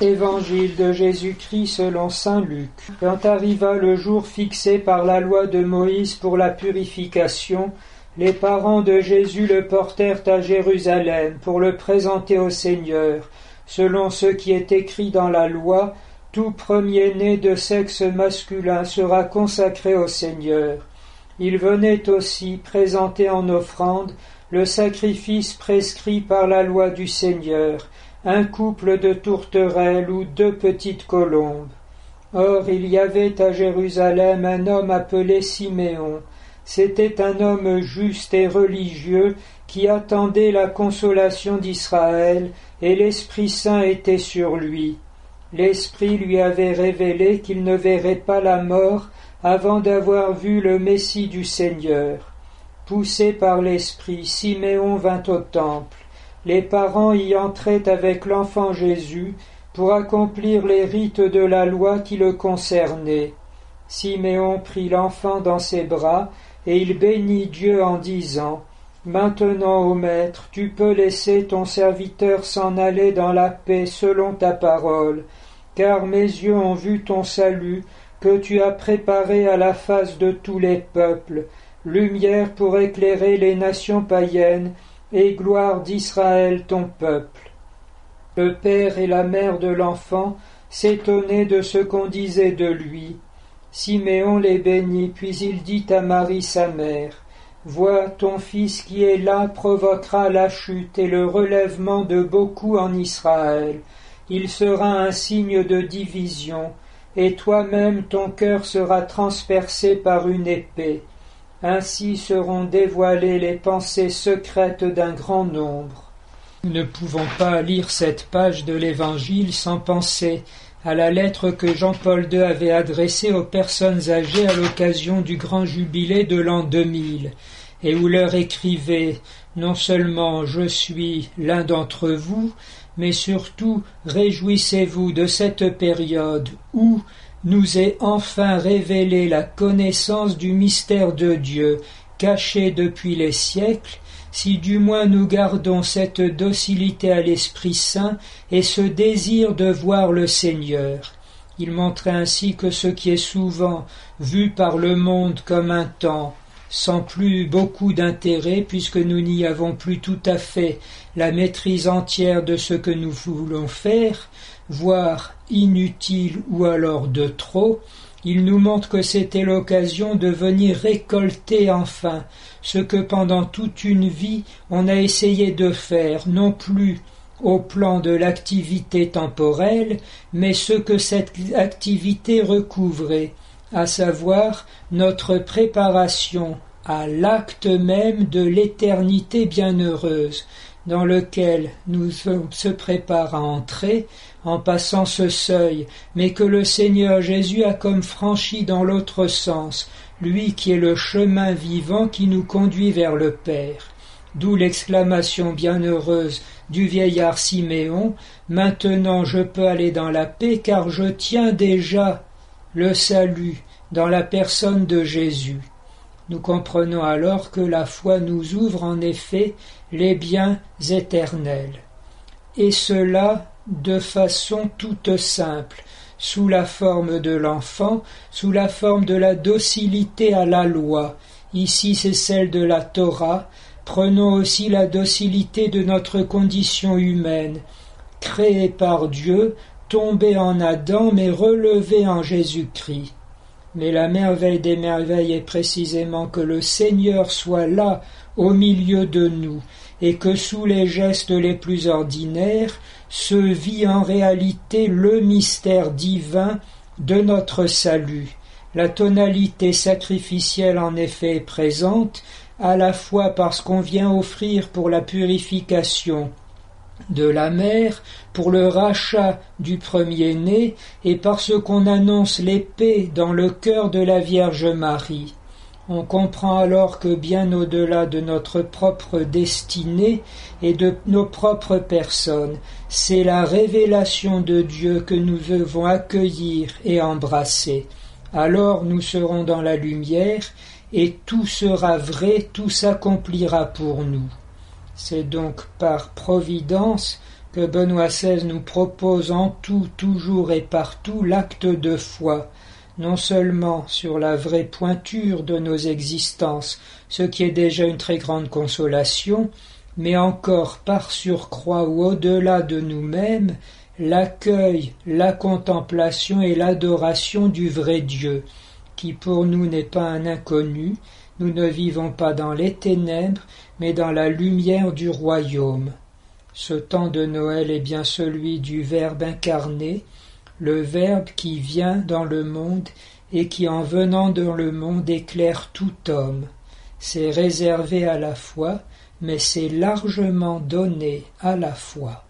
Évangile de Jésus-Christ selon saint Luc. Quand arriva le jour fixé par la loi de Moïse pour la purification, les parents de Jésus le portèrent à Jérusalem pour le présenter au Seigneur. Selon ce qui est écrit dans la loi, tout premier-né de sexe masculin sera consacré au Seigneur. Il venait aussi présenter en offrande le sacrifice prescrit par la loi du Seigneur, un couple de tourterelles ou 2 petites colombes. Or il y avait à Jérusalem un homme appelé Siméon. C'était un homme juste et religieux qui attendait la consolation d'Israël, et l'Esprit Saint était sur lui. L'Esprit lui avait révélé qu'il ne verrait pas la mort avant d'avoir vu le Messie du Seigneur. Poussé par l'Esprit, Siméon vint au temple. Les parents y entraient avec l'enfant Jésus pour accomplir les rites de la loi qui le concernaient. Siméon prit l'enfant dans ses bras et il bénit Dieu en disant : « Maintenant, ô Maître, tu peux laisser ton serviteur s'en aller dans la paix selon ta parole, car mes yeux ont vu ton salut que tu as préparé à la face de tous les peuples, lumière pour éclairer les nations païennes et gloire d'Israël ton peuple. » Le père et la mère de l'enfant s'étonnaient de ce qu'on disait de lui. Siméon les bénit, puis il dit à Marie sa mère : « Vois, ton fils qui est là provoquera la chute et le relèvement de beaucoup en Israël. Il sera un signe de division, et toi-même ton cœur sera transpercé par une épée. Ainsi seront dévoilées les pensées secrètes d'un grand nombre. » Nous ne pouvons pas lire cette page de l'Évangile sans penser à la lettre que Jean-Paul II avait adressée aux personnes âgées à l'occasion du grand jubilé de l'an 2000, et où leur écrivait non seulement « Je suis l'un d'entre vous », mais surtout « Réjouissez-vous de cette période où nous est enfin révélée la connaissance du mystère de Dieu, caché depuis les siècles, si du moins nous gardons cette docilité à l'Esprit Saint et ce désir de voir le Seigneur. » Il montrait ainsi que ce qui est souvent vu par le monde comme un temps, sans plus beaucoup d'intérêt, puisque nous n'y avons plus tout à fait la maîtrise entière de ce que nous voulons faire, voire inutile ou alors de trop, il nous montre que c'était l'occasion de venir récolter enfin ce que pendant toute une vie on a essayé de faire, non plus au plan de l'activité temporelle, mais ce que cette activité recouvrait, à savoir notre préparation à l'acte même de l'éternité bienheureuse, dans lequel nous se prépare à entrer en passant ce seuil, mais que le Seigneur Jésus a comme franchi dans l'autre sens, lui qui est le chemin vivant qui nous conduit vers le Père. D'où l'exclamation bienheureuse du vieillard Siméon : « Maintenant je peux aller dans la paix, car je tiens déjà le salut dans la personne de Jésus. » Nous comprenons alors que la foi nous ouvre en effet les biens éternels. Et cela de façon toute simple, sous la forme de l'enfant, sous la forme de la docilité à la loi. Ici c'est celle de la Torah. Prenons aussi la docilité de notre condition humaine, créée par Dieu, tombée en Adam, mais relevée en Jésus-Christ. Mais la merveille des merveilles est précisément que le Seigneur soit là, au milieu de nous, et que sous les gestes les plus ordinaires se vit en réalité le mystère divin de notre salut. La tonalité sacrificielle en effet est présente, à la fois parce qu'on vient offrir pour la purification de la mère, pour le rachat du premier-né, et parce qu'on annonce l'épée dans le cœur de la Vierge Marie. On comprend alors que bien au-delà de notre propre destinée et de nos propres personnes, c'est la révélation de Dieu que nous devons accueillir et embrasser. Alors nous serons dans la lumière et tout sera vrai, tout s'accomplira pour nous. C'est donc par providence que Benoît XVI nous propose en tout, toujours et partout l'acte de foi, non seulement sur la vraie pointure de nos existences, ce qui est déjà une très grande consolation, mais encore par surcroît ou au-delà de nous-mêmes, l'accueil, la contemplation et l'adoration du vrai Dieu, qui pour nous n'est pas un inconnu, nous ne vivons pas dans les ténèbres, mais dans la lumière du royaume. Ce temps de Noël est bien celui du Verbe incarné, le Verbe qui vient dans le monde et qui en venant dans le monde éclaire tout homme. C'est réservé à la foi, mais c'est largement donné à la foi.